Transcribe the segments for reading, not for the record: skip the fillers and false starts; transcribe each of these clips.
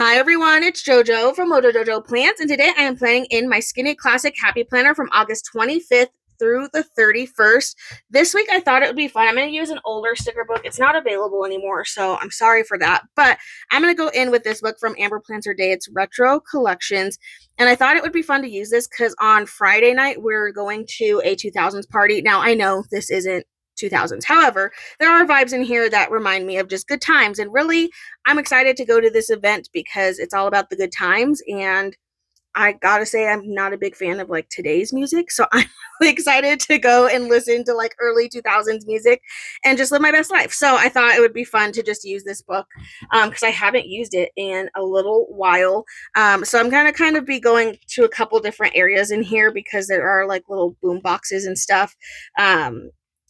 Hi everyone, it's JoJo from Mojo Jojo Plants, and today I am planning in my Skinny Classic Happy Planner from August 25th through the 31st. This week I thought it would be fun. I'm going to use an older sticker book. It's not available anymore, so I'm sorry for that. But I'm going to go in with this book from Amber Plants Her Day. It's Retro Collections, and I thought it would be fun to use this because on Friday night we're going to a 2000s party. Now I know this isn't 2000s. However, there are vibes in here that remind me of just good times, and really I'm excited to go to this event because it's all about the good times. And I gotta say, I'm not a big fan of like today's music. So I'm really excited to go and listen to like early 2000s music and just live my best life. So I thought it would be fun to just use this book because I haven't used it in a little while. So I'm going to kind of be going to a couple different areas in here because there are like little boom boxes and stuff.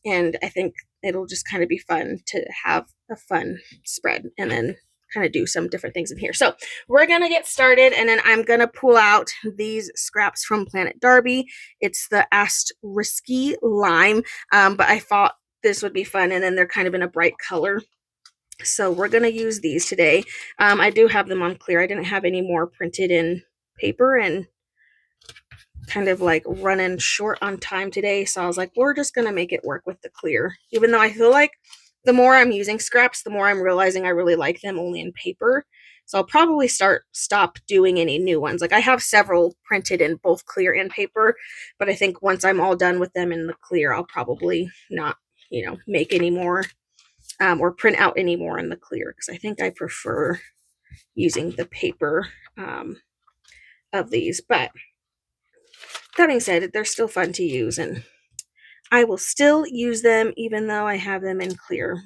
And I think it'll just kind of be fun to have a fun spread and then kind of do some different things in here. So we're going to get started, and then I'm going to pull out these scraps from Planet Darby. It's the Ast Risky Lime, but I thought this would be fun, and then they're kind of in a bright color. So we're going to use these today. I do have them on clear. I didn't have any more printed in paper, and kind of like running short on time today. So I was like, we're just going to make it work with the clear, even though I feel like the more I'm using scraps, the more I'm realizing I really like them only in paper. So I'll probably stop doing any new ones. Like I have several printed in both clear and paper, but I think once I'm all done with them in the clear, I'll probably not, make any more or print out any more in the clear because I think I prefer using the paper of these. But that being said, they're still fun to use, and I will still use them even though I have them in clear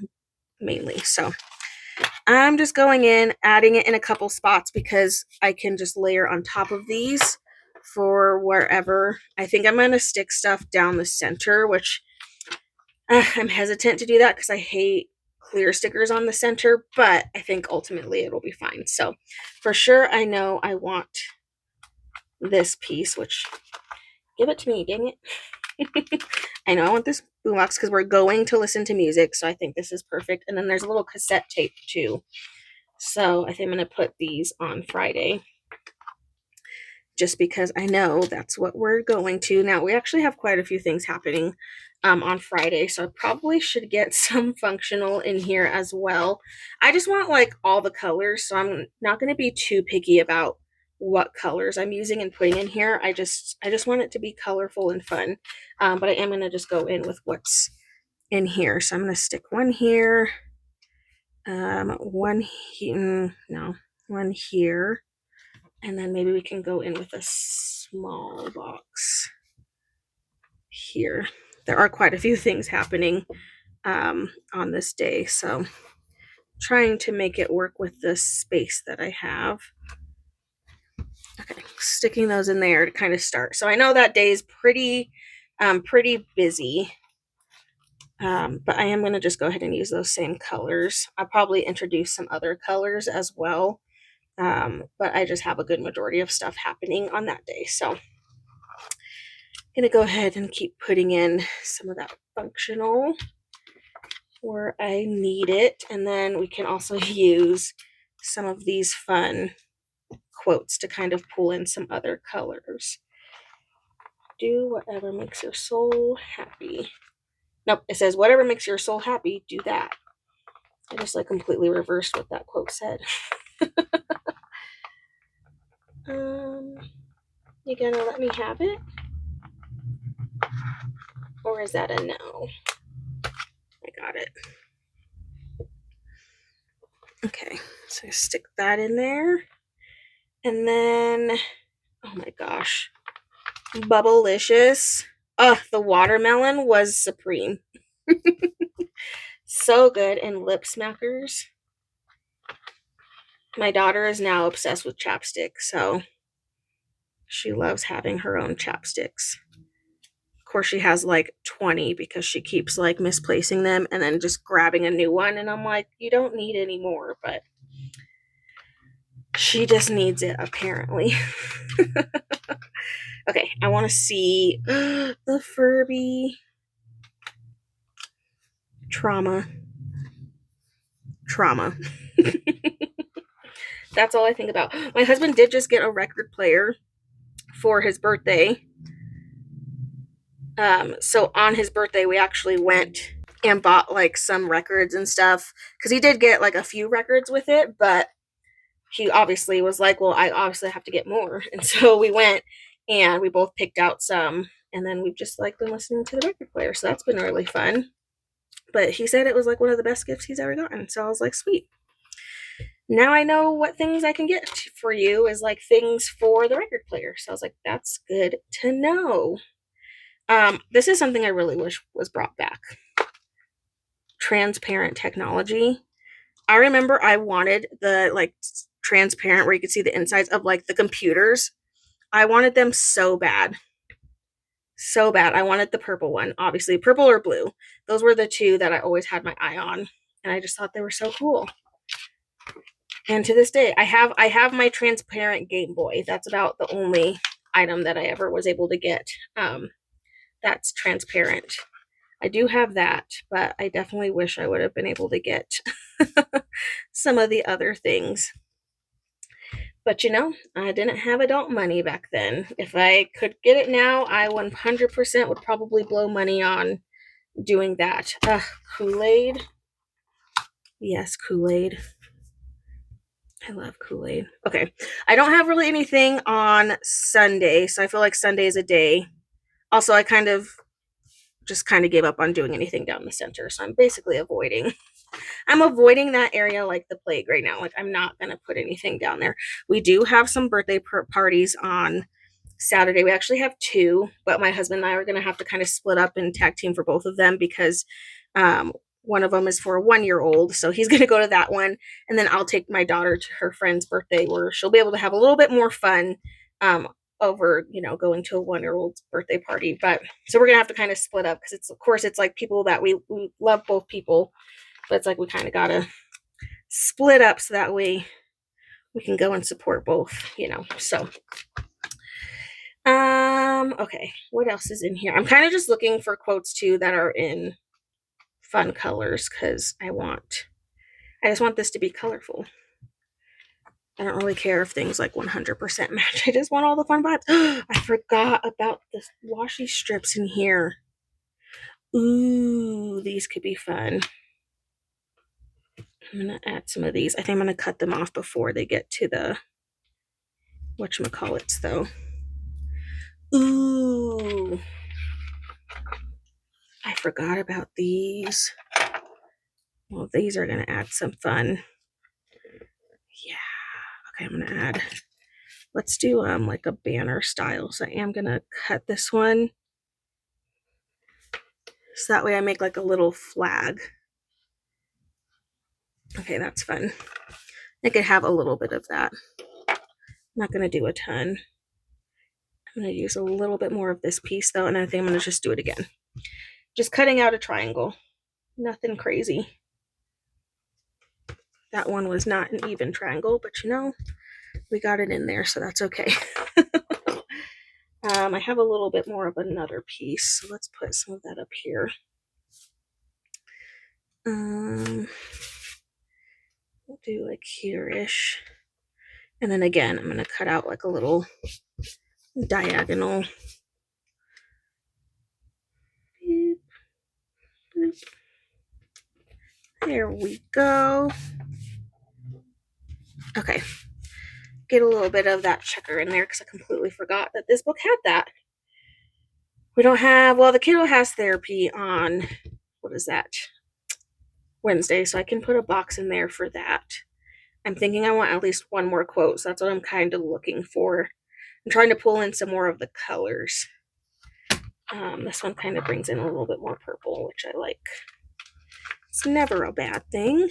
mainly. So I'm just going in, adding it in a couple spots because I can just layer on top of these for wherever. I think I'm going to stick stuff down the center, which I'm hesitant to do that because I hate clear stickers on the center, but I think ultimately it'll be fine. So for sure, I know I want this piece, which give it to me, dang it. I know I want this boombox because we're going to listen to music, so I think this is perfect. And then there's a little cassette tape too. So I think I'm going to put these on Friday just because I know that's what we're going to. Now, we actually have quite a few things happening on Friday, so I probably should get some functional in here as well. I just want like all the colors, so I'm not going to be too picky about what colors I'm using and putting in here. I just want it to be colorful and fun, but I am going to just go in with what's in here. So I'm going to stick one here, one here, no, one here, and then maybe we can go in with a small box here. There are quite a few things happening on this day, so trying to make it work with the space that I have. Okay, sticking those in there to kind of start. So I know that day is pretty busy, but I am going to just go ahead and use those same colors. I'll probably introduce some other colors as well, but I just have a good majority of stuff happening on that day. So I'm going to go ahead and keep putting in some of that functional where I need it. And then we can also use some of these fun quotes to kind of pull in some other colors. Do whatever makes your soul happy. Nope, it says whatever makes your soul happy, do that. I just like completely reversed what that quote said. You gonna let me have it? Or is that a no? I got it. Okay, so stick that in there. And then, oh my gosh, Bubblicious. The watermelon was supreme. So good. And lip smackers. My daughter is now obsessed with chapstick, so she loves having her own chapsticks. Of course, she has like 20 because she keeps like misplacing them and then just grabbing a new one. And I'm like, you don't need any more, but she just needs it apparently. Okay, I want to see the Furby. Trauma. That's all I think about. My husband did just get a record player for his birthday. So on his birthday, we actually went and bought like some records and stuff because he did get like a few records with it, but he obviously was like, well, I obviously have to get more. And so we went and we both picked out some, and then we've just like been listening to the record player. So that's been really fun. But he said it was like one of the best gifts he's ever gotten. So I was like, sweet. Now I know what things I can get for you is like things for the record player. So I was like, that's good to know. This is something I really wish was brought back. Transparent technology. I remember I wanted the like transparent where you could see the insides of like the computers. I wanted them so bad. So bad. I wanted the purple one, obviously, purple or blue. Those were the two that I always had my eye on, and I just thought they were so cool. And to this day, I have my transparent Game Boy. That's about the only item that I ever was able to get. That's transparent. I do have that, but I definitely wish I would have been able to get some of the other things. But you know, I didn't have adult money back then. If I could get it now, I 100% would probably blow money on doing that. Kool-Aid. Yes, Kool-Aid. I love Kool-Aid. Okay. I don't have really anything on Sunday, so I feel like Sunday is a day. Also, I kind of gave up on doing anything down the center, so I'm basically avoiding that area like the plague right now. Like, I'm not going to put anything down there. We do have some birthday parties on Saturday. We actually have two, but my husband and I are going to have to kind of split up and tag team for both of them because one of them is for a 1-year-old, so he's going to go to that one, and then I'll take my daughter to her friend's birthday where she'll be able to have a little bit more fun over, going to a 1-year-old's birthday party. But so we're going to have to kind of split up because it's like people that we love both people, but it's like we kind of got to split up so that way we can go and support both, so okay, what else is in here? I'm kind of just looking for quotes too that are in fun colors because I just want this to be colorful. I don't really care if things like 100% match. I just want all the fun vibes. I forgot about the washi strips in here. Ooh, these could be fun. I'm going to add some of these. I think I'm going to cut them off before they get to the whatchamacallits, though. Ooh. I forgot about these. Well, these are going to add some fun. Yeah. Okay, I'm going to add, let's do like a banner style. So I am going to cut this one. So that way I make like a little flag. Okay, that's fun. I could have a little bit of that. I'm not going to do a ton. I'm going to use a little bit more of this piece though, and I think I'm going to just do it again. Just cutting out a triangle. Nothing crazy. That one was not an even triangle, but we got it in there, so that's okay. I have a little bit more of another piece, so let's put some of that up here. We'll do like here-ish. And then again, I'm going to cut out like a little diagonal. Beep, boop. There we go. Okay. Get a little bit of that checker in there because I completely forgot that this book had that. We don't have, well, the kiddo has therapy on, what is that? Wednesday, so I can put a box in there for that. I'm thinking I want at least one more quote, so that's what I'm kind of looking for. I'm trying to pull in some more of the colors. This one kind of brings in a little bit more purple, which I like. It's never a bad thing.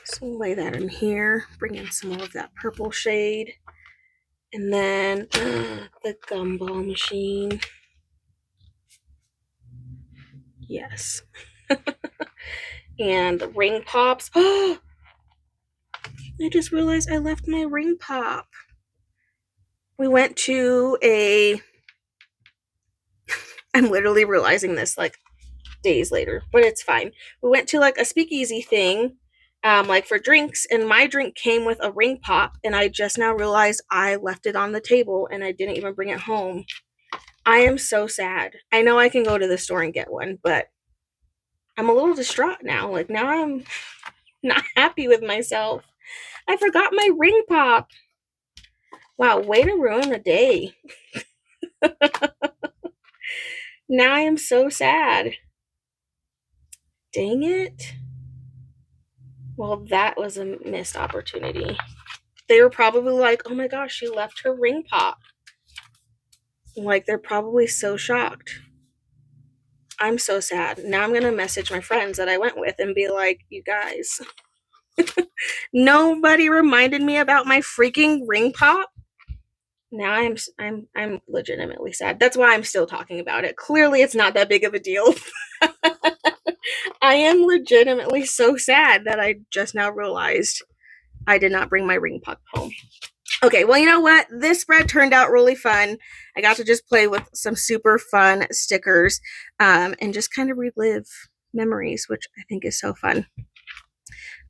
So we'll lay that in here, bring in some more of that purple shade. And then the gumball machine. Yes. And the ring pops. Oh, I just realized I left my ring pop. We went to I'm literally realizing this like days later, but it's fine. We went to like a speakeasy thing like for drinks, and my drink came with a ring pop, and I just now realized I left it on the table and I didn't even bring it home. I am so sad. I know I can go to the store and get one, but I'm a little distraught now. Like, now I'm not happy with myself. I forgot my ring pop. Wow, way to ruin the day. Now I am so sad. Dang it. Well, that was a missed opportunity. They were probably like, oh my gosh, she left her ring pop. Like, they're probably so shocked. I'm so sad. Now I'm going to message my friends that I went with and be like, you guys, nobody reminded me about my freaking ring pop. Now I'm legitimately sad. That's why I'm still talking about it. Clearly it's not that big of a deal. I am legitimately so sad that I just now realized I did not bring my ring pop home. Okay, well, you know what? This spread turned out really fun. I got to just play with some super fun stickers and just kind of relive memories, which I think is so fun.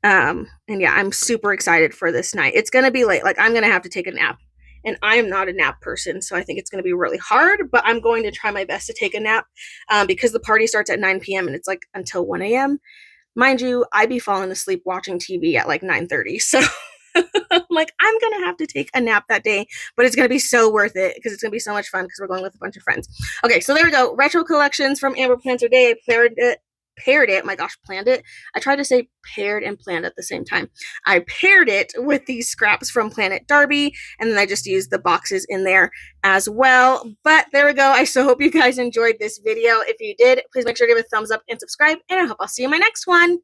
And yeah, I'm super excited for this night. It's going to be late. Like, I'm going to have to take a nap. And I am not a nap person, so I think it's going to be really hard, but I'm going to try my best to take a nap because the party starts at 9 p.m. and it's like until 1 a.m. Mind you, I be falling asleep watching TV at like 9:30, so I'm like, I'm going to have to take a nap that day, but it's going to be so worth it because it's going to be so much fun because we're going with a bunch of friends. Okay, so there we go. Retro collections from Amber Plans Her Day. Paired it. My gosh, planned it. I tried to say paired and planned at the same time. I paired it with these scraps from Planet Darby, and then I just used the boxes in there as well. But there we go. I so hope you guys enjoyed this video. If you did, please make sure to give it a thumbs up and subscribe, and I hope I'll see you in my next one.